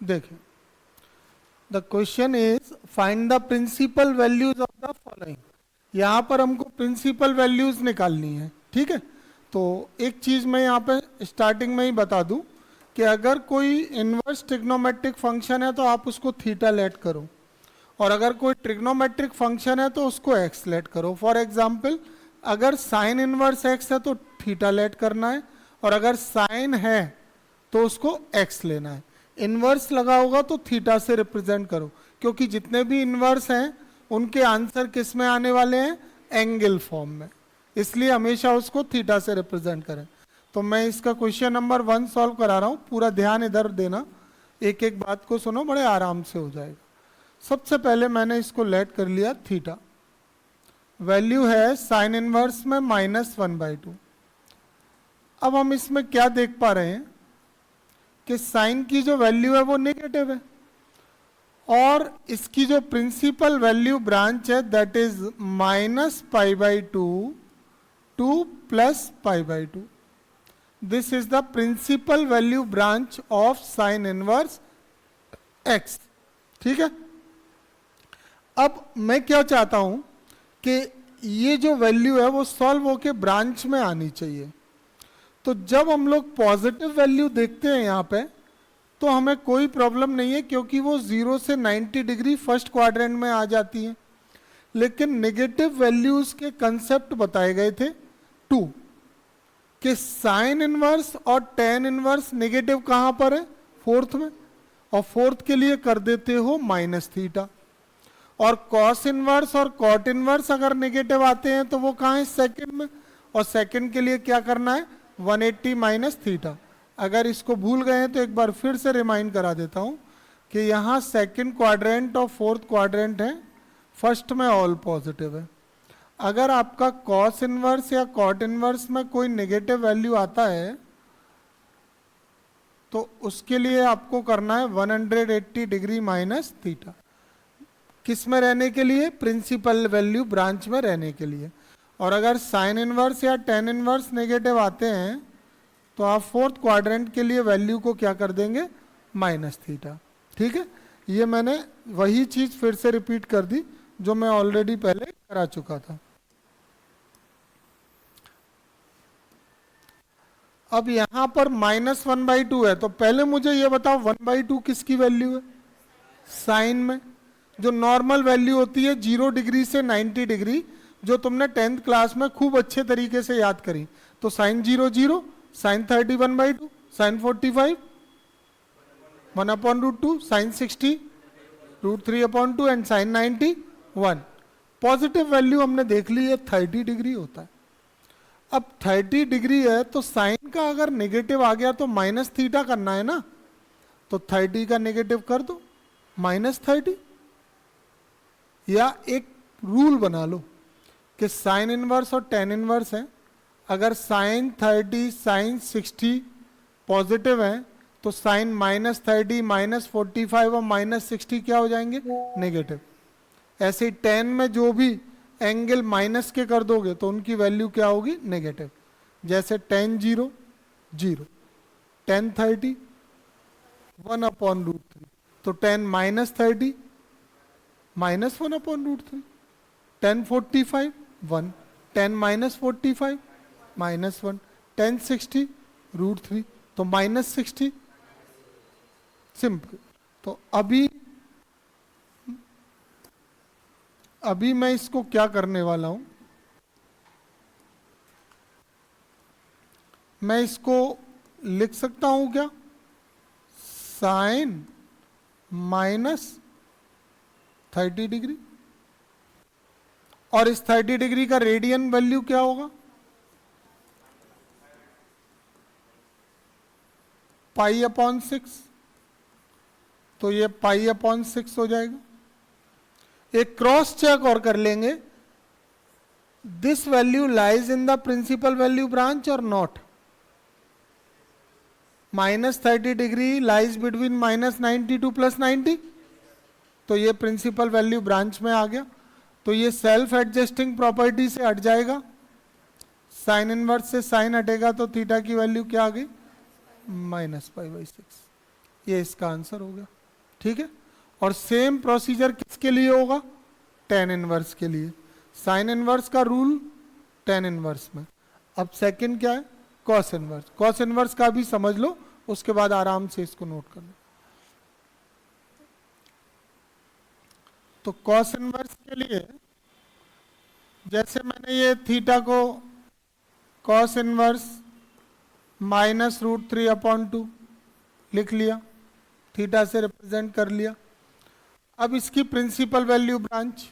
देखिए, the question is find the principal values of the following. यहाँ पर हमको प्रिंसिपल वैल्यूज निकालनी है, ठीक है। तो एक चीज मैं यहाँ पे स्टार्टिंग में ही बता दूं कि अगर कोई इनवर्स ट्रिग्नोमेट्रिक फंक्शन है तो आप उसको थीटा लेट करो, और अगर कोई ट्रिग्नोमेट्रिक फंक्शन है तो उसको एक्स लेट करो। फॉर एग्जाम्पल, अगर साइन इनवर्स एक्स है तो थीटा लेट करना है, और अगर साइन है तो उसको एक्स लेना है। इनवर्स लगा होगा तो थीटा से रिप्रेजेंट करो, क्योंकि जितने भी इनवर्स हैं उनके आंसर किस में आने वाले हैं, एंगल फॉर्म में, इसलिए हमेशा उसको थीटा से रिप्रेजेंट करें। तो मैं इसका क्वेश्चन नंबर 1 सॉल्व करा रहा हूं, पूरा ध्यान इधर देना, एक एक बात को सुनो, बड़े आराम से हो जाएगा। सबसे पहले मैंने इसको लेट कर लिया थीटा, वैल्यू है साइन इनवर्स में -1/2। अब हम इसमें क्या देख पा रहे हैं कि साइन की जो वैल्यू है वो नेगेटिव है, और इसकी जो प्रिंसिपल वैल्यू ब्रांच है that is -π/2 to +π/2। This is the principal value branch of sine inverse x, ठीक है। अब मैं क्या चाहता हूं कि ये जो वैल्यू है वो सॉल्व होके ब्रांच में आनी चाहिए। तो जब हम लोग पॉजिटिव वैल्यू देखते हैं यहाँ पे तो हमें कोई प्रॉब्लम नहीं है, क्योंकि वो 0 से 90 डिग्री फर्स्ट क्वाड्रेंट में आ जाती है। लेकिन नेगेटिव वैल्यूज के कंसेप्ट बताए गए थे 2, कि साइन इनवर्स और टेन इनवर्स नेगेटिव कहां पर है, फोर्थ में, और फोर्थ के लिए कर देते हो -θ, और कॉस इनवर्स और कॉट इनवर्स अगर नेगेटिव आते हैं तो वो कहाँ है, सेकंड में, और सेकंड के लिए क्या करना है, 180 -θ। अगर इसको भूल गए हैं तो एक बार फिर से रिमाइंड करा देता हूं कि यहाँ सेकंड क्वाड्रेंट और फोर्थ क्वाड्रेंट है, फर्स्ट में ऑल पॉजिटिव है। अगर आपका कॉस इनवर्स या कॉट इनवर्स में कोई नेगेटिव वैल्यू आता है तो उसके लिए आपको करना है 180 डिग्री -θ, किस में रहने के लिए, प्रिंसिपल वैल्यू ब्रांच में रहने के लिए। और अगर साइन इनवर्स या टेन इनवर्स नेगेटिव आते हैं तो आप फोर्थ क्वाड्रेंट के लिए वैल्यू को क्या कर देंगे, -θ, ठीक है। ये मैंने वही चीज फिर से रिपीट कर दी जो मैं ऑलरेडी पहले करा चुका था। अब यहां पर -1/2 है, तो पहले मुझे ये बताओ 1/2 किसकी वैल्यू है, साइन में, जो नॉर्मल वैल्यू होती है 0 डिग्री से 90 डिग्री, जो तुमने 10th क्लास में खूब अच्छे तरीके से याद करी। तो sine 0 0, sine 30 1/2, sine 45 1/√2, sine 60 √3/2 and sine 90 1। Positive value हमने देख ली है 30 डिग्री होता है। अब 30 डिग्री है तो साइन का अगर नेगेटिव आ गया तो -θ करना है ना, तो 30 का नेगेटिव कर दो -30, या एक रूल बना लो कि साइन इनवर्स और टेन इनवर्स है, अगर साइन 30 साइन 60 पॉजिटिव है तो साइन -30 -45 और -60 क्या हो जाएंगे, नेगेटिव। ऐसे ही टेन में जो भी एंगल माइनस के कर दोगे तो उनकी वैल्यू क्या होगी, नेगेटिव। जैसे tan 0 0, tan 30 1/√3, तो tan -30 -1/√3, tan 45 1, tan -45 -1, tan 60 √3, तो -60, सिंपल। तो अभी मैं इसको क्या करने वाला हूं, मैं इसको लिख सकता हूं क्या, साइन -30 डिग्री, और इस 30 डिग्री का रेडियन वैल्यू क्या होगा, π/6, तो ये π/6 हो जाएगा। एक क्रॉस चेक और कर लेंगे, this value lies in the principal value branch और not, -30 degree lies between -90 to +90, तो ये प्रिंसिपल वैल्यू ब्रांच में आ गया। तो ये सेल्फ एडजस्टिंग प्रॉपर्टी से हट जाएगा, साइन इनवर्स से साइन हटेगा तो थीटा की वैल्यू क्या आ गई, -π/6। ये इसका आंसर हो गया। ठीक है। और सेम प्रोसीजर किसके लिए होगा? टेन इनवर्स के लिए। साइन इनवर्स का रूल टेन इनवर्स में। अब सेकंड क्या है? Cos inverse. कॉस इनवर्स का भी समझ लो, उसके बाद आराम से इसको नोट कर लो। तो कॉस इनवर्स के लिए जैसे मैंने ये थीटा को कॉस इनवर्स -√3/2 लिख लिया, थीटा से रिप्रेजेंट कर लिया। अब इसकी प्रिंसिपल वैल्यू ब्रांच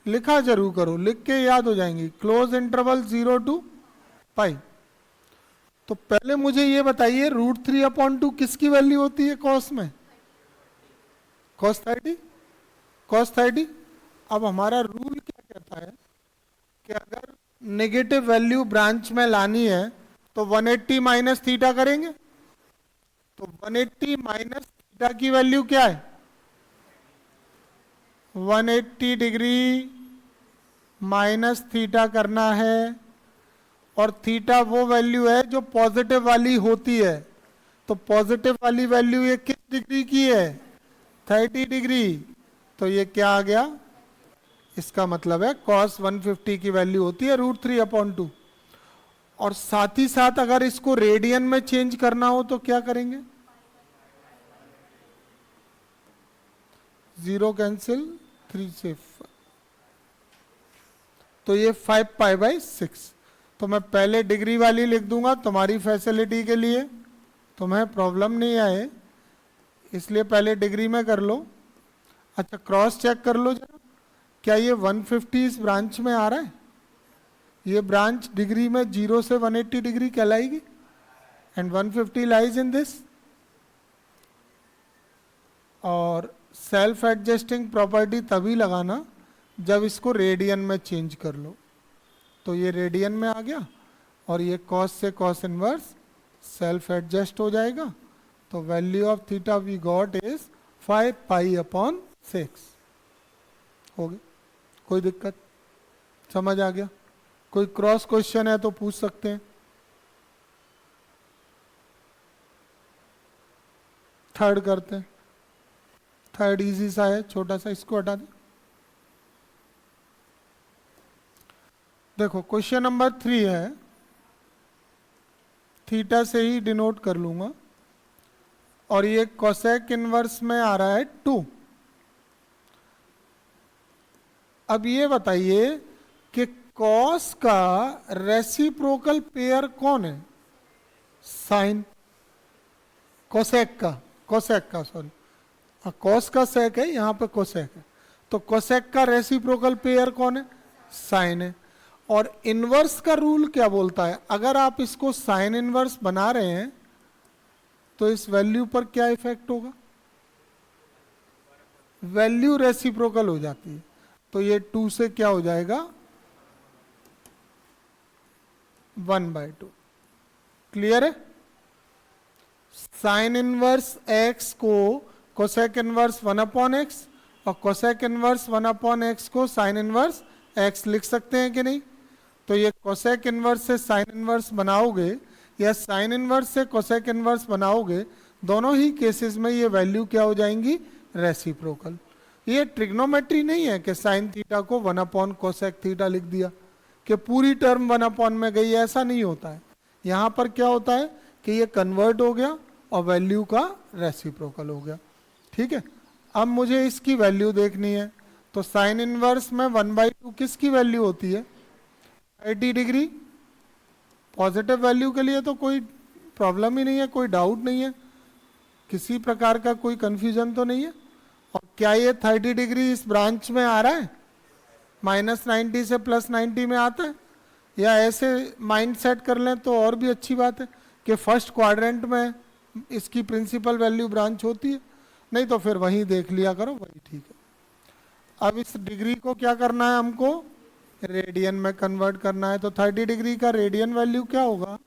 लिखा जरूर करो, लिख के याद हो जाएंगी। क्लोज इंटरवल 0 to पाई। तो पहले मुझे ये बताइए √3/2 किसकी वैल्यू होती है कॉस में? कॉस 30। कॉस 30। अब हमारा रूल क्या कहता है कि अगर नेगेटिव वैल्यू ब्रांच में लानी है तो 180 माइनस थीटा करेंगे। तो 180 माइनस थीटा की वैल्यू क्या है? 180 डिग्री माइनस थीटा करना है। और थीटा वो वैल्यू है जो पॉजिटिव वाली होती है। तो पॉजिटिव वाली वैल्यू ये किस डिग्री की है? 30 डिग्री। तो ये क्या आ गया? इसका मतलब है cos 150 की वैल्यू होती है √3/2। और साथ ही साथ अगर इसको रेडियन में चेंज करना हो तो क्या करेंगे? 0 कैंसिल, 3 से 5। तो ये 5π/6। तो मैं पहले डिग्री वाली लिख दूंगा तुम्हारी फैसिलिटी के लिए, तुम्हें प्रॉब्लम नहीं आए इसलिए पहले डिग्री में कर लो। अच्छा क्रॉस चेक कर लो जरा, क्या ये 150 इस ब्रांच में आ रहा है? ये ब्रांच डिग्री में 0 से 180 डिग्री कहलाएगी एंड 150 लाइज इन दिस। और सेल्फ एडजस्टिंग प्रॉपर्टी तभी लगाना जब इसको रेडियन में चेंज कर लो। तो ये रेडियन में आ गया और ये कॉस से कॉस इनवर्स सेल्फ एडजस्ट हो जाएगा। तो value of theta we got is 5π/6। हो गया? कोई दिक्कत? समझ आ गया? कोई क्रॉस क्वेश्चन है तो पूछ सकते हैं। थर्ड करते हैं। थर्ड इजी सा है, छोटा सा, इसको हटा दें। देखो क्वेश्चन नंबर 3 है, थीटा से ही डिनोट कर लूंगा और ये कोसेक इनवर्स में आ रहा है 2। अब ये बताइए कि कॉस का रेसिप्रोकल पेयर कौन है? साइन। कोसेक का सॉरी, कॉस का सेक है, यहां पे कोसेक है। तो कोसेक का रेसिप्रोकल पेयर कौन है? साइन है। और इनवर्स का रूल क्या बोलता है? अगर आप इसको साइन इनवर्स बना रहे हैं तो इस वैल्यू पर क्या इफेक्ट होगा? वैल्यू रेसिप्रोकल हो जाती है। तो ये 2 से क्या हो जाएगा? 1/2। क्लियर है? साइन इनवर्स x को कोसेक इनवर्स 1/x और कोसेक इनवर्स 1/x को साइन इनवर्स x लिख सकते हैं कि नहीं? तो ये कोसेक इनवर्स से साइन इनवर्स बनाओगे या साइन इनवर्स से कोसेक इनवर्स बनाओगे, दोनों ही केसेस में ये वैल्यू क्या हो जाएंगी? रेसिप्रोकल। ये ट्रिग्नोमेट्री नहीं है कि साइन थीटा को 1/कोसेक थीटा लिख दिया कि पूरी टर्म 1/ में गई, ऐसा नहीं होता है। यहाँ पर क्या होता है कि ये कन्वर्ट हो गया और वैल्यू का रेसिप्रोकल हो गया। ठीक है? अब मुझे इसकी वैल्यू देखनी है। तो साइन इनवर्स में 1/2 किसकी वैल्यू होती है? 80 डिग्री। पॉजिटिव वैल्यू के लिए तो कोई प्रॉब्लम ही नहीं है, कोई डाउट नहीं है, किसी प्रकार का कोई कंफ्यूजन तो नहीं है। और क्या ये 30 डिग्री इस ब्रांच में आ रहा है? -90 से +90 में आता है? या ऐसे माइंड सेट कर लें तो और भी अच्छी बात है कि फर्स्ट क्वाड्रेंट में इसकी प्रिंसिपल वैल्यू ब्रांच होती है, नहीं तो फिर वहीं देख लिया करो, वही ठीक है। अब इस डिग्री को क्या करना है? हमको रेडियन में कन्वर्ट करना है। तो 30 डिग्री का रेडियन वैल्यू क्या होगा?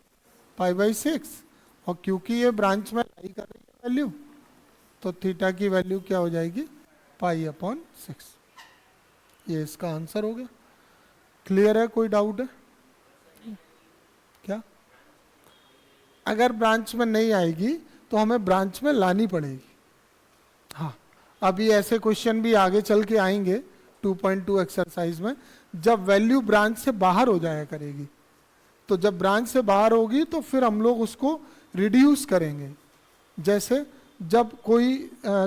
π/6। और क्योंकि ये ब्रांच में लाई कर रही है वैल्यू, तो थीटा की वैल्यू क्या हो जाएगी? π/6। ये इसका आंसर हो गया। क्लियर है? कोई डाउट है क्या? अगर ब्रांच में नहीं आएगी तो हमें ब्रांच में लानी पड़ेगी। अभी ऐसे क्वेश्चन भी आगे चल के आएंगे 2.2 एक्सरसाइज में, जब वैल्यू ब्रांच से बाहर हो जाया करेगी। तो जब ब्रांच से बाहर होगी तो फिर हम लोग उसको रिड्यूस करेंगे। जैसे जब कोई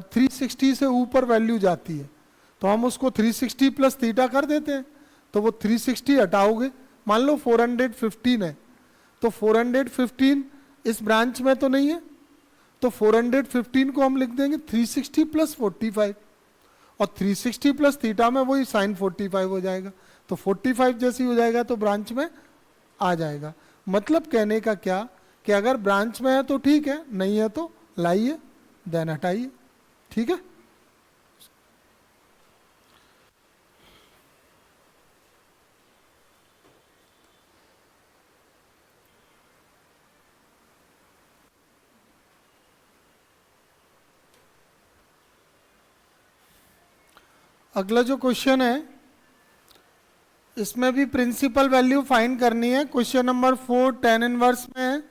360 से ऊपर वैल्यू जाती है तो हम उसको 360 प्लस थीटा कर देते हैं, तो वो 360 हटाओगे। मान लो 415 है, तो 415 इस ब्रांच में तो नहीं है, तो 415 को हम लिख देंगे 360 प्लस 45, और 360 प्लस थीटा में वही साइन 45 हो जाएगा, तो 45 जैसी हो जाएगा तो ब्रांच में आ जाएगा। मतलब कहने का क्या कि अगर ब्रांच में है तो ठीक है, नहीं है तो लाइए देन हटाइए। ठीक है, अगला जो क्वेश्चन है इसमें भी प्रिंसिपल वैल्यू फाइंड करनी है। क्वेश्चन नंबर 4 tan इनवर्स में है,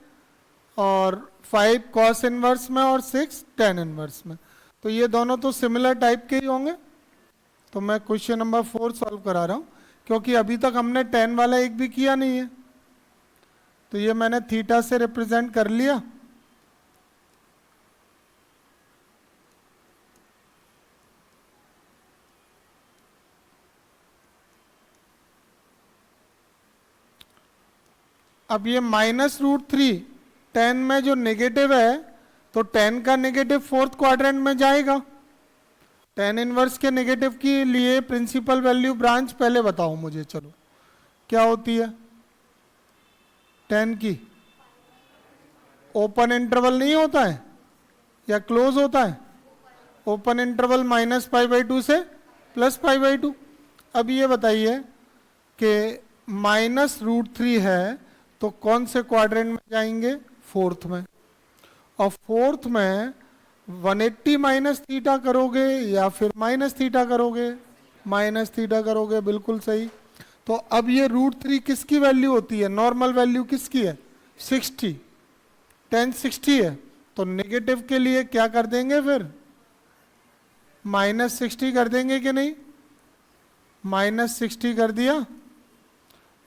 और 5 cos इनवर्स में, और 6 tan इनवर्स में। तो ये दोनों तो सिमिलर टाइप के ही होंगे। तो मैं क्वेश्चन नंबर 4 सॉल्व करा रहा हूँ, क्योंकि अभी तक हमने tan वाला एक भी किया नहीं है। तो ये मैंने थीटा से रिप्रेजेंट कर लिया। अब ये -√3 tan में जो नेगेटिव है, तो tan का नेगेटिव फोर्थ क्वाड्रेंट में जाएगा। tan इनवर्स के नेगेटिव के लिए प्रिंसिपल वैल्यू ब्रांच पहले बताओ मुझे, चलो क्या होती है। tan की ओपन इंटरवल नहीं होता है या क्लोज होता है? ओपन इंटरवल -π/2 से +π/2। अब ये बताइए कि -√3 है तो कौन से क्वाड्रेंट में जाएंगे? फोर्थ में। और फोर्थ में 180 माइनस थीटा करोगे या फिर माइनस थीटा करोगे? माइनस थीटा करोगे, बिल्कुल सही। तो अब ये √3 किसकी वैल्यू होती है? नॉर्मल वैल्यू किसकी है? 60। tan 60 है, तो नेगेटिव के लिए क्या कर देंगे फिर? -60 कर देंगे कि नहीं? -60 कर दिया,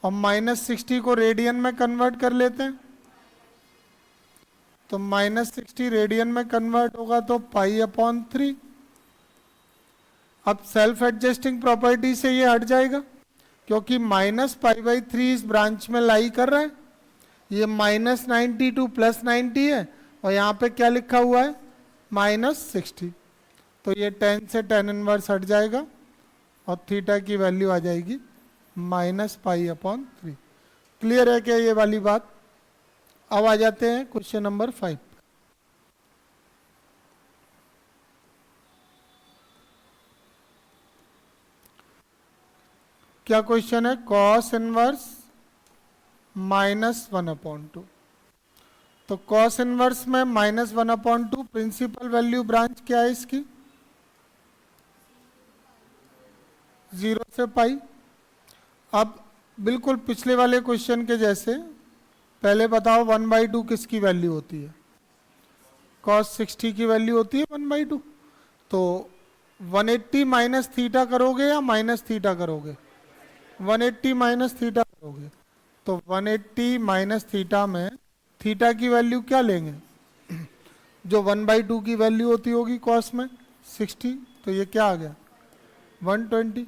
और -60 को रेडियन में कन्वर्ट कर लेते हैं। तो -60 रेडियन में कन्वर्ट होगा तो π/3। अब सेल्फ एडजस्टिंग प्रॉपर्टी से ये हट जाएगा, क्योंकि -π/3 इस ब्रांच में लाई कर रहा है। ये -90 टू +90 है, और यहाँ पे क्या लिखा हुआ है? -60। तो ये tan से tan इनवर्स हट जाएगा, और थीटा की वैल्यू आ जाएगी -π/3। क्लियर है क्या ये वाली बात? अब आ जाते हैं क्वेश्चन नंबर 5। क्या क्वेश्चन है? cos inverse -1/2। तो cos इनवर्स में -1/2 प्रिंसिपल वैल्यू ब्रांच क्या है इसकी? 0 से पाई। अब बिल्कुल पिछले वाले क्वेश्चन के जैसे पहले बताओ 1/2 किसकी वैल्यू होती है? cos 60 की वैल्यू होती है 1/2। तो 180 माइनस थीटा करोगे या माइनस थीटा करोगे? 180 माइनस थीटा करोगे। तो 180 माइनस थीटा में थीटा की वैल्यू क्या लेंगे? जो 1/2 की वैल्यू होती होगी cos में 60, तो ये क्या आ गया? 120।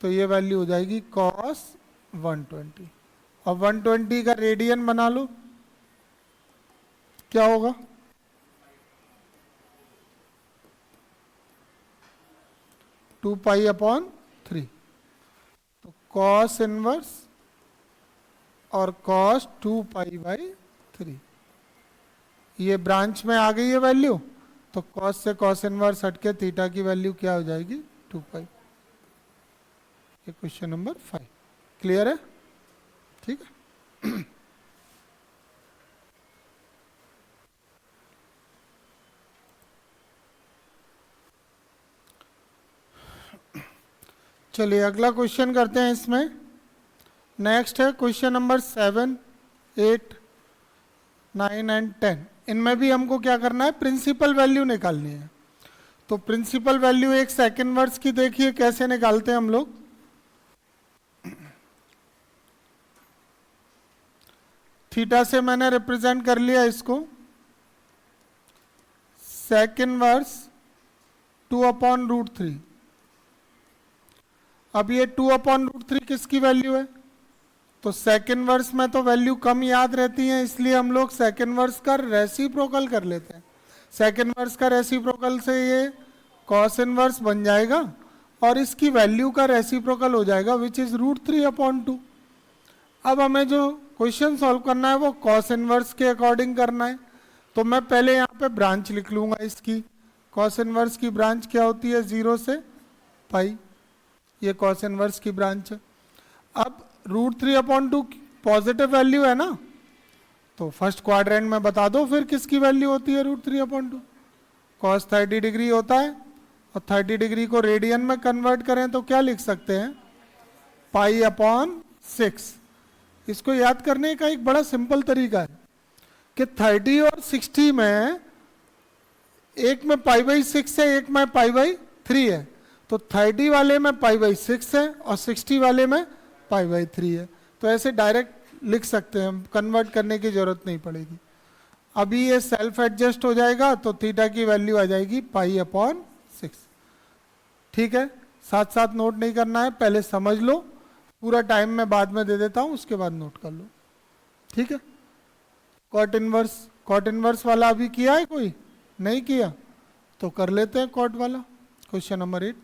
तो ये वैल्यू हो जाएगी cos 120। और 120 का रेडियन बना लो, क्या होगा? टू π/3। तो cos इनवर्स और cos 2π/3, ये ब्रांच में आ गई है वैल्यू। तो cos से cos इनवर्स हटके थीटा की वैल्यू क्या हो जाएगी? 2π। ये क्वेश्चन नंबर 5। क्लियर है? ठीक है। चलिए अगला क्वेश्चन करते हैं इसमें। नेक्स्ट है क्वेश्चन नंबर 7, 8, 9 एंड 10। इनमें भी हमको क्या करना है? प्रिंसिपल वैल्यू निकालनी है। तो प्रिंसिपल वैल्यू एक सेकंड वर्स की देखिए कैसे निकालते हैं हम लोग। थीटा से मैंने रिप्रेजेंट कर लिया इसको, सेकंड वर्स 2/√3। अब ये 2/√3 किसकी वैल्यू है? तो सेकंड वर्स में तो वैल्यू कम याद रहती है, इसलिए हम लोग सेकंड वर्स का रेसिप्रोकल कर लेते हैं। सेकंड वर्स का रेसिप्रोकल से ये कॉस इनवर्स बन जाएगा और इसकी वैल्यू का रेसिप्रोकल हो जाएगा विच इज √3/2। अब हमें जो क्वेश्चन सॉल्व करना है वो कॉस इनवर्स के अकॉर्डिंग करना है, तो मैं पहले यहाँ पे ब्रांच लिख लूंगा इसकी। कॉस इनवर्स की ब्रांच क्या होती है? 0 से पाई, ये कॉस इनवर्स की ब्रांच है। अब √3/2 पॉजिटिव वैल्यू है ना, तो फर्स्ट क्वाड्रेंट में बता दो फिर किसकी वैल्यू होती है √3/2। कॉस 30 डिग्री होता है और 30 डिग्री को रेडियन में कन्वर्ट करें तो क्या लिख सकते हैं? π/6। इसको याद करने का एक बड़ा सिंपल तरीका है कि 30 और 60 में, एक में π/6 है, एक में π/3 है, तो 30 वाले में π/6 है और 60 वाले में π/3 है। तो ऐसे डायरेक्ट लिख सकते हैं, कन्वर्ट करने की जरूरत नहीं पड़ेगी। अभी ये सेल्फ एडजस्ट हो जाएगा तो थीटा की वैल्यू आ जाएगी π/6। ठीक है, साथ साथ नोट नहीं करना है, पहले समझ लो, पूरा टाइम मैं बाद में दे देता हूं, उसके बाद नोट कर लो। ठीक है, कॉट इनवर्स वाला अभी किया है कोई? नहीं किया तो कर लेते हैं कॉट वाला, क्वेश्चन नंबर 8।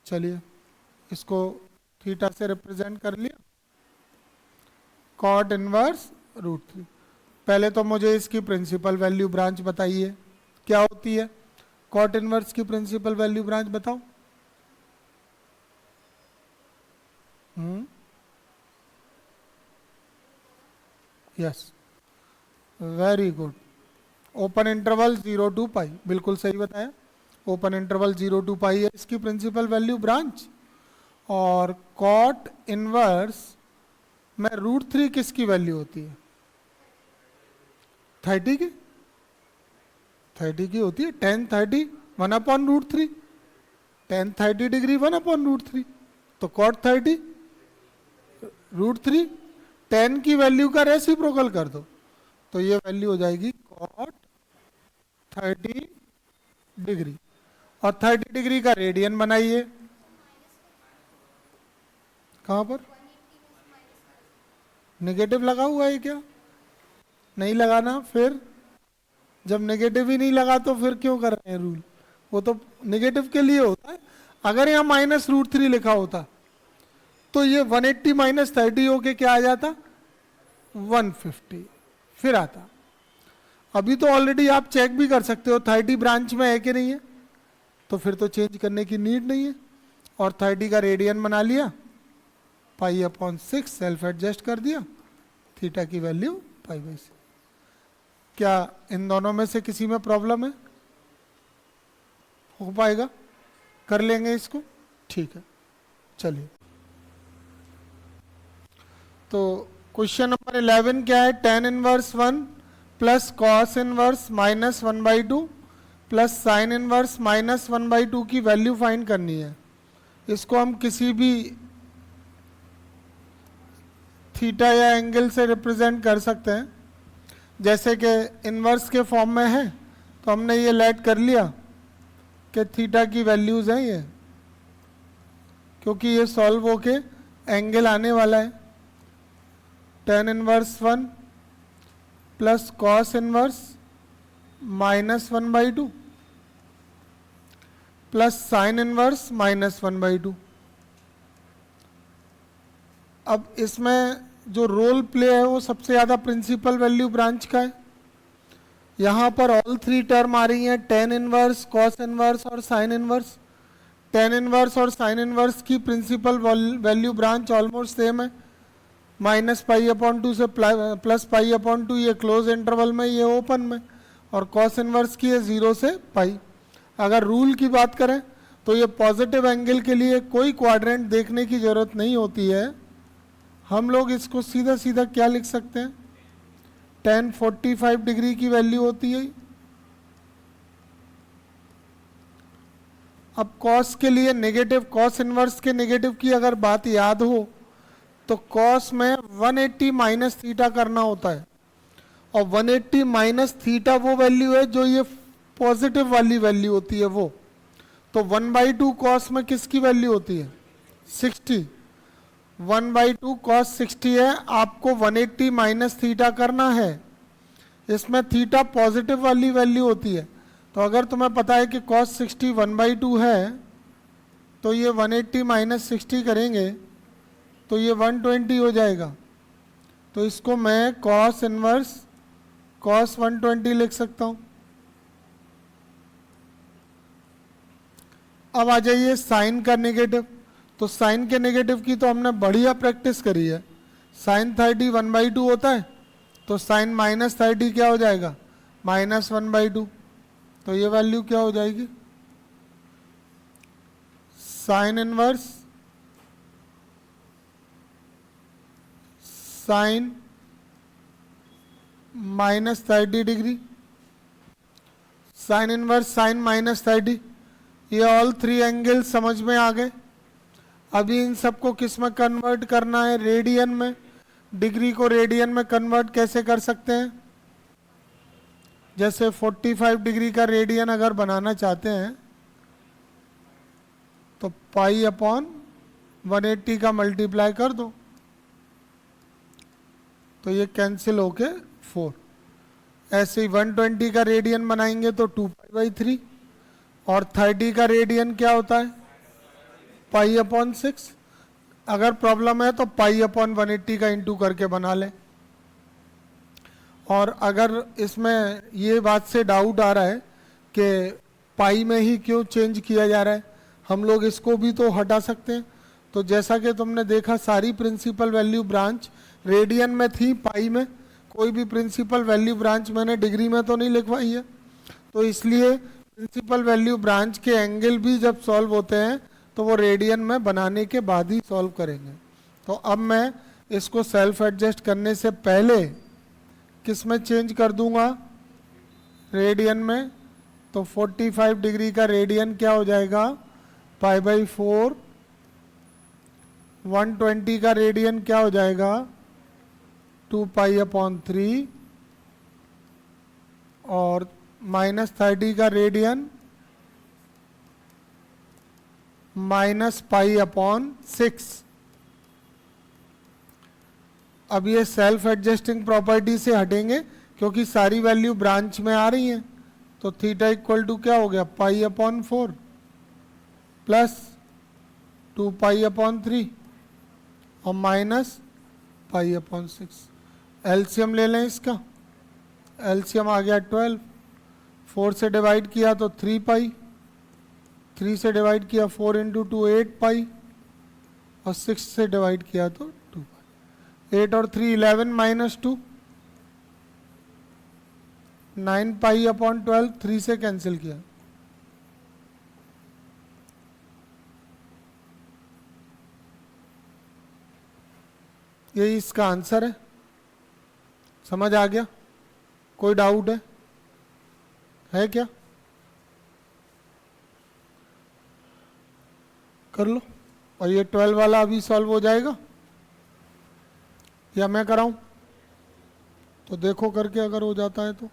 चलिए इसको थीटा से रिप्रेजेंट कर लिया, कॉट इनवर्स √3। पहले तो मुझे इसकी प्रिंसिपल वैल्यू ब्रांच बताइए क्या होती है। कॉट इनवर्स की प्रिंसिपल वैल्यू ब्रांच बताओ। Yes, very good. Open interval 0 to π, बिल्कुल सही बताया। ओपन इंटरवल 0 to π है इसकी प्रिंसिपल वैल्यू ब्रांच। और कॉट इनवर्स में √3 किसकी वैल्यू होती है? 30 की, 30 की होती है। tan 30 1/√3, tan 30 डिग्री 1/√3, तो कॉट 30 √3, tan की वैल्यू का रेसिप्रोकल कर दो तो ये वैल्यू हो जाएगी कॉट 30 डिग्री। और 30 डिग्री का रेडियन बनाइए, कहां पर? नेगेटिव लगा हुआ है क्या? नहीं लगाना। फिर जब नेगेटिव ही नहीं लगा तो फिर क्यों कर रहे हैं रूल? वो तो नेगेटिव के लिए होता है। अगर यहाँ -√3 लिखा होता तो ये 180 - 30 होके क्या आ जाता? 150 फिर आता। अभी तो ऑलरेडी आप चेक भी कर सकते हो 30 ब्रांच में है कि नहीं है, तो फिर तो चेंज करने की नीड नहीं है। और 30 का रेडियन बना लिया, π/6 सेल्फ एडजस्ट कर दिया, थीटा की वैल्यू π/6। क्या इन दोनों में से किसी में प्रॉब्लम है? हो पाएगा, कर लेंगे इसको। ठीक है, चलिए तो क्वेश्चन नंबर 11 क्या है? tan inverse 1 plus cos inverse -1/2 plus sign inverse -1/2 की वैल्यू फाइंड करनी है। इसको हम किसी भी थीटा या एंगल से रिप्रेजेंट कर सकते हैं। जैसे कि इनवर्स के फॉर्म में है तो हमने ये लेट कर लिया कि थीटा की वैल्यूज हैं ये, क्योंकि ये सॉल्व होके एंगल आने वाला है। tan inverse 1 plus cos inverse -1/2 plus sign inverse -1/2। अब इसमें जो रोल प्ले है वो सबसे ज़्यादा प्रिंसिपल वैल्यू ब्रांच का है। यहाँ पर ऑल 3 टर्म आ रही हैं, tan इनवर्स, कॉस इनवर्स और साइन इनवर्स। tan इनवर्स और साइन इनवर्स की principal value branch almost same है, -π/2 से +π/2, ये क्लोज इंटरवल में, ये ओपन में। और कॉस इनवर्स की है 0 से π। अगर रूल की बात करें तो ये पॉजिटिव एंगल के लिए कोई क्वाड्रेंट देखने की जरूरत नहीं होती है। हम लोग इसको सीधा सीधा क्या लिख सकते हैं? tan 45 डिग्री की वैल्यू होती है अब कॉस के लिए नेगेटिव, कॉस इनवर्स के नेगेटिव की अगर बात याद हो तो कॉस में 180 माइनस थीटा करना होता है, और 180 माइनस थीटा वो वैल्यू है जो ये पॉजिटिव वाली वैल्यू होती है वो। तो 1/2 कॉस में किसकी वैल्यू होती है? 60। 1/2 कॉस 60 है, आपको 180 माइनस थीटा करना है। इसमें थीटा पॉजिटिव वाली वैल्यू होती है, तो अगर तुम्हें पता है कि कॉस 60 1/2 है, तो ये 180 माइनस 60 करेंगे तो ये 120 हो जाएगा। तो इसको मैं कॉस इनवर्स कॉस 120 लिख सकता हूं। अब आ जाइए साइन का नेगेटिव। तो साइन के नेगेटिव की तो हमने बढ़िया प्रैक्टिस करी है। साइन 30 1/2 होता है, तो साइन माइनस 30 क्या हो जाएगा? माइनस 1/2। तो ये वैल्यू क्या हो जाएगी? Sine inverse sine minus 30 degree, sine inverse sine minus 30। ये ऑल 3 एंगल समझ में आ गए। अभी इन सबको किस में कन्वर्ट करना है? रेडियन में। डिग्री को रेडियन में कन्वर्ट कैसे कर सकते हैं? जैसे 45 डिग्री का रेडियन अगर बनाना चाहते हैं तो पाई अपॉन 180 का मल्टीप्लाई कर दो, तो ये कैंसिल होके 4। ऐसे ही 120 का रेडियन बनाएंगे तो 2π/3, और 30 का रेडियन क्या होता है? पाई अपॉन 6। अगर प्रॉब्लम है तो पाई अपॉन 180 का इंटू करके बना लें। और अगर इसमें ये बात से डाउट आ रहा है कि पाई में ही क्यों चेंज किया जा रहा है, हम लोग इसको भी तो हटा सकते हैं। तो जैसा कि तुमने देखा सारी प्रिंसिपल वैल्यू ब्रांच रेडियन में थी, पाई में कोई भी प्रिंसिपल वैल्यू ब्रांच मैंने डिग्री में तो नहीं लिखवाई है। तो इसलिए प्रिंसिपल वैल्यू ब्रांच के एंगल भी जब सॉल्व होते हैं तो वो रेडियन में बनाने के बाद ही सॉल्व करेंगे। तो अब मैं इसको सेल्फ एडजस्ट करने से पहले किस में चेंज कर दूंगा? रेडियन में। तो 45 डिग्री का रेडियन क्या हो जाएगा? π/4। 120 का रेडियन क्या हो जाएगा? 2π/3। और माइनस 30 का रेडियन -π/6। अब ये सेल्फ एडजस्टिंग प्रॉपर्टी से हटेंगे क्योंकि सारी वैल्यू ब्रांच में आ रही हैं। तो थीटा इक्वल टू क्या हो गया? π/4 प्लस 2π/3 और माइनस π/6। एलसीएम ले लें इसका। एलसीएम आ गया 12। 4 से डिवाइड किया तो 3π, 3 से डिवाइड किया 4 × 2 8π, और 6 से डिवाइड किया तो 2π। 8 और 3 11 - 2 9π/12। 3 से कैंसिल किया। यही इसका आंसर है। समझ आ गया? कोई डाउट है क्या? कर लो। और ये 12 वाला अभी सॉल्व हो जाएगा या मैं कराऊं? तो देखो करके, अगर हो जाता है तो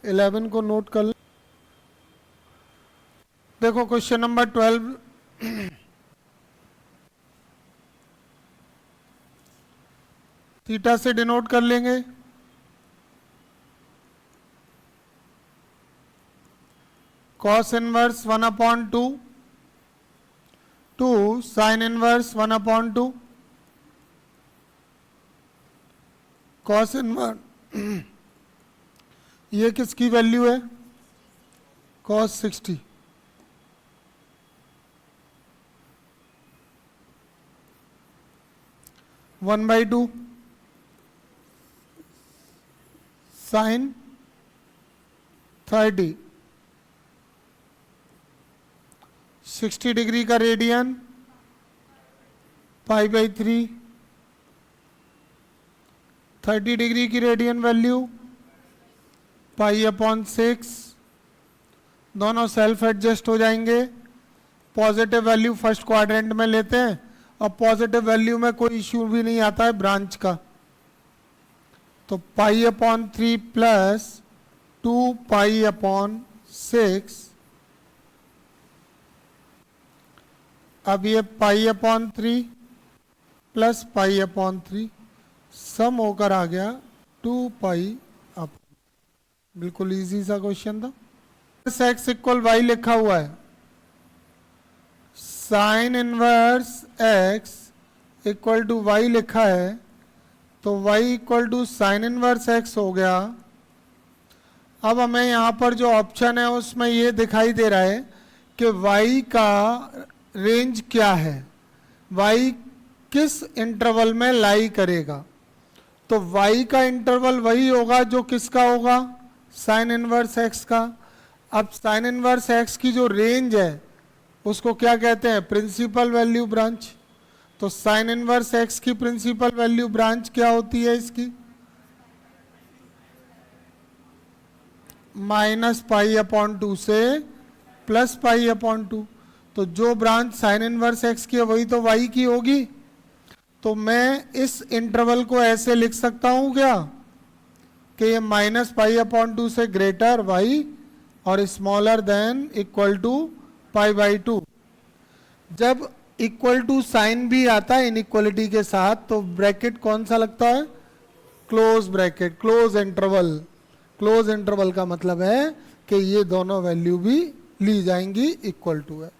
11 को नोट कर लो। देखो क्वेश्चन नंबर 12 थीटा से डिनोट कर लेंगे। Cos inverse 1/2 two sine inverse 1/2। Cos inverse ये किसकी वैल्यू है? Cos 60। One by two sine 30। 60 degree का रेडियन π/3। 30 डिग्री की रेडियन वैल्यू π/6। दोनों सेल्फ एडजस्ट हो जाएंगे। पॉजिटिव वैल्यू फर्स्ट क्वाड्रेंट में लेते हैं और पॉजिटिव वैल्यू में कोई इश्यू भी नहीं आता है ब्रांच का। तो pi upon 3 plus 2 pi upon 6, अब ये pi upon 3 plus pi upon 3 sum होकर आ गया 2 पाई अप। बिल्कुल इजी सा क्वेश्चन था। एक्स इक्वल वाई लिखा हुआ है, sine inverse x equal to y लिखा है, तो y equal to sine inverse x हो गया। अब हमें यहाँ पर जो ऑप्शन है उसमें ये दिखाई दे रहा है कि वाई का रेंज क्या है, वाई किस इंटरवल में लाई करेगा। तो वाई का इंटरवल वही होगा जो किसका होगा, साइन इनवर्स एक्स का। अब साइन इनवर्स एक्स की जो रेंज है उसको क्या कहते हैं, प्रिंसिपल वैल्यू ब्रांच। तो साइन इनवर्स एक्स की प्रिंसिपल वैल्यू ब्रांच क्या होती है इसकी, माइनस पाई अपॉन 2 से प्लस पाई अपॉन 2। तो जो ब्रांच साइन इनवर्स एक्स की है वही तो वाई की होगी। तो मैं इस इंटरवल को ऐसे लिख सकता हूं क्या कि ये माइनस पाई अपॉन 2 से ग्रेटर वाई और smaller than equal to pi by 2। जब इक्वल टू साइन भी आता है इनइक्वलिटी के साथ तो ब्रैकेट कौन सा लगता है, close bracket, close interval. Close interval का मतलब है कि ये दोनों वैल्यू भी ली जाएंगी, इक्वल टू है।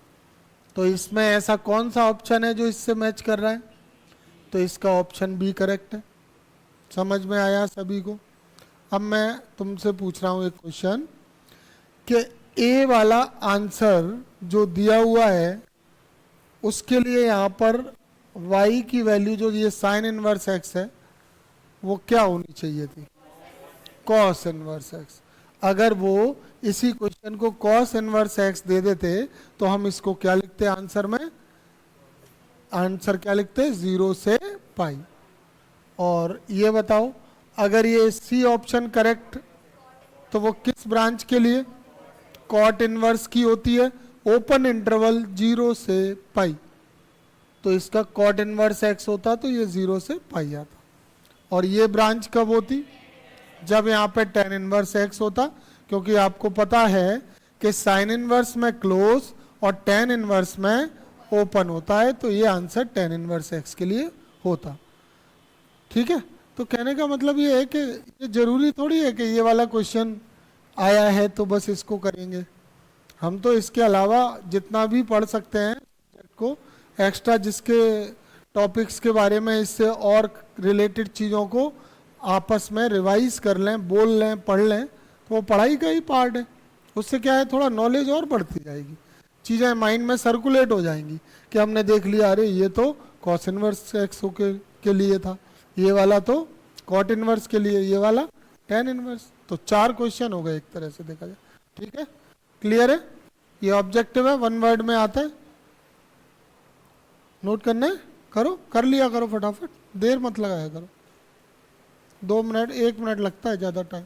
तो इसमें ऐसा कौन सा ऑप्शन है जो इससे मैच कर रहा है, तो इसका ऑप्शन बी करेक्ट है। समझ में आया सभी को। अब मैं तुमसे पूछ रहा हूं एक क्वेश्चन कि ए वाला आंसर जो दिया हुआ है उसके लिए यहाँ पर y की वैल्यू जो ये साइन इनवर्स x है वो क्या होनी चाहिए थी, कॉस इनवर्स x। अगर वो इसी क्वेश्चन को कॉस इनवर्स x दे देते तो हम इसको क्या लिखते आंसर में, आंसर क्या लिखते 0 से पाई। और ये बताओ अगर ये सी ऑप्शन करेक्ट तो वो किस ब्रांच के लिए, कॉट इनवर्स की होती है, ओपन इंटरवल 0 से पाई। तो इसका कॉट इनवर्स एक्स होता तो ये 0 से पाई आता। और ये ब्रांच कब होती, जब यहाँ पे टेन इनवर्स एक्स होता, क्योंकि आपको पता है कि साइन इनवर्स में क्लोज और टेन इनवर्स में ओपन होता है, तो ये आंसर टेन इनवर्स एक्स के लिए होता। ठीक है, तो कहने का मतलब ये है कि ये जरूरी थोड़ी है कि ये वाला क्वेश्चन आया है तो बस इसको करेंगे। हम तो इसके अलावा जितना भी पढ़ सकते हैं सब्जेक्ट को एक्स्ट्रा, जिसके टॉपिक्स के बारे में इससे और रिलेटेड चीज़ों को आपस में रिवाइज कर लें, बोल लें, पढ़ लें, तो वो पढ़ाई का ही पार्ट है। उससे क्या है, थोड़ा नॉलेज और बढ़ती जाएगी, चीज़ें माइंड में सर्कुलेट हो जाएंगी कि हमने देख लिया अरे ये तो कॉस इनवर्स एक्स के लिए था, ये वाला तो कॉट इनवर्स के लिए, ये वाला टेन इनवर्स। तो 4 क्वेश्चन हो गए एक तरह से देखा जाए। ठीक है, क्लियर है। ये ऑब्जेक्टिव है, 1 वर्ड में आता है, नोट करना है, करो, कर लिया करो फटाफट, देर मत लगाया करो। 2 मिनट 1 मिनट लगता है ज़्यादा टाइम।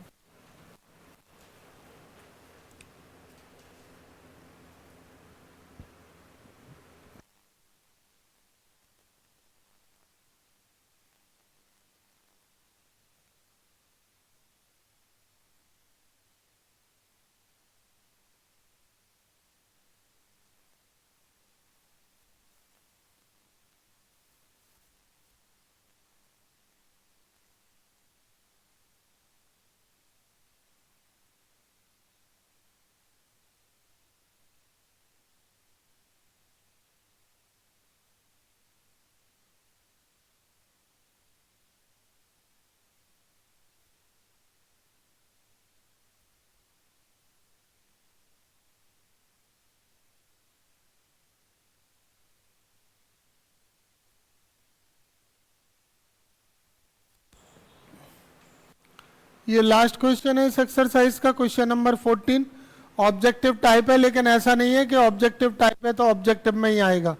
ये लास्ट क्वेश्चन है इस एक्सरसाइज का, क्वेश्चन नंबर 14। ऑब्जेक्टिव टाइप है, लेकिन ऐसा नहीं है कि ऑब्जेक्टिव टाइप है तो ऑब्जेक्टिव में ही आएगा।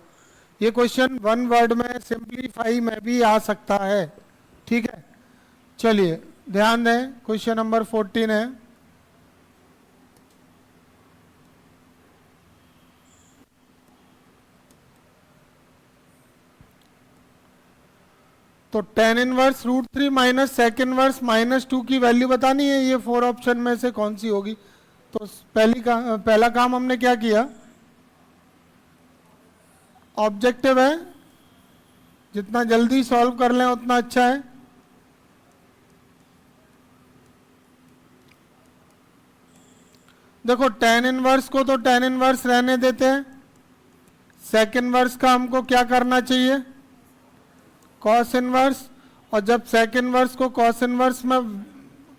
ये क्वेश्चन 1 वर्ड में सिंप्लीफाई में भी आ सकता है। ठीक है, चलिए ध्यान दें, क्वेश्चन नंबर 14 है, तो tan inverse root 3 minus sec inverse minus 2 की वैल्यू बतानी है, ये 4 ऑप्शन में से कौन सी होगी। तो पहला काम हमने क्या किया, ऑब्जेक्टिव है, जितना जल्दी सॉल्व कर लें उतना अच्छा है। देखो tan इनवर्स को तो tan इनवर्स रहने देते हैं, सेक इनवर्स का हमको क्या करना चाहिए, कॉस इनवर्स, और जब सेक इनवर्स को कॉस इनवर्स में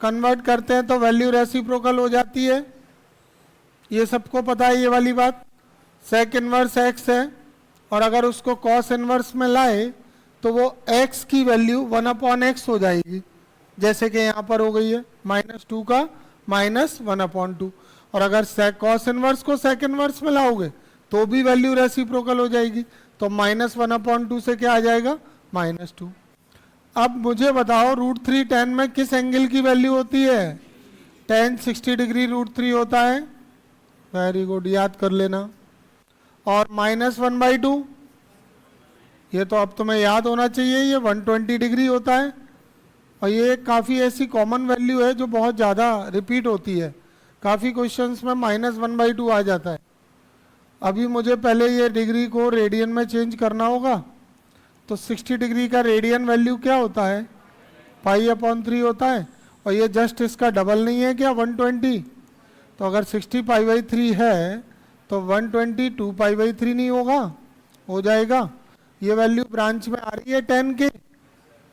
कन्वर्ट करते हैं तो वैल्यू रेसिप्रोकल हो जाती है, ये सबको पता है ये वाली बात। सेक इनवर्स एक्स है और अगर उसको कॉस इनवर्स में लाए तो वो x की वैल्यू 1/x हो जाएगी, जैसे कि यहाँ पर हो गई है -2 का -1/2। और अगर कॉस इनवर्स को सेक इनवर्स में लाओगे तो भी वैल्यू रेसिप्रोकल हो जाएगी, तो -1/2 से क्या आ जाएगा, -2। अब मुझे बताओ √3 tan में किस एंगल की वैल्यू होती है, tan 60 डिग्री √3 होता है, वेरी गुड, याद कर लेना। और -1/2, ये तो अब तुम्हें याद होना चाहिए, ये 120 डिग्री होता है। और ये काफ़ी ऐसी कॉमन वैल्यू है जो बहुत ज़्यादा रिपीट होती है, काफ़ी क्वेश्चंस में -1/2 आ जाता है। अभी मुझे पहले ये डिग्री को रेडियन में चेंज करना होगा, तो 60 डिग्री का रेडियन वैल्यू क्या होता है, π/3 होता है, और ये जस्ट इसका डबल नहीं है क्या, 120। तो अगर 60 π/3 है तो 120 2π/3 नहीं होगा, हो जाएगा। ये वैल्यू ब्रांच में आ रही है 10 के,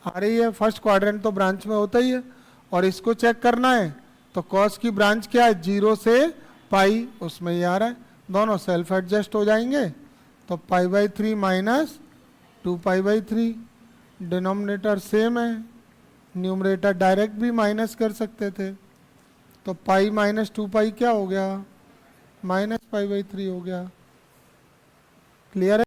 आ रही है, फर्स्ट क्वाड्रेंट तो ब्रांच में होता ही है। और इसको चेक करना है तो कॉस की ब्रांच क्या है, 0 से पाई, उसमें ये आ रहा है, दोनों सेल्फ एडजस्ट हो जाएंगे। तो π/3 माइनस 2π/3, डिनोमिनेटर सेम है, न्यूमरेटर डायरेक्ट भी माइनस कर सकते थे, तो पाई माइनस 2π क्या हो गया, -π/3 हो गया। क्लियर है।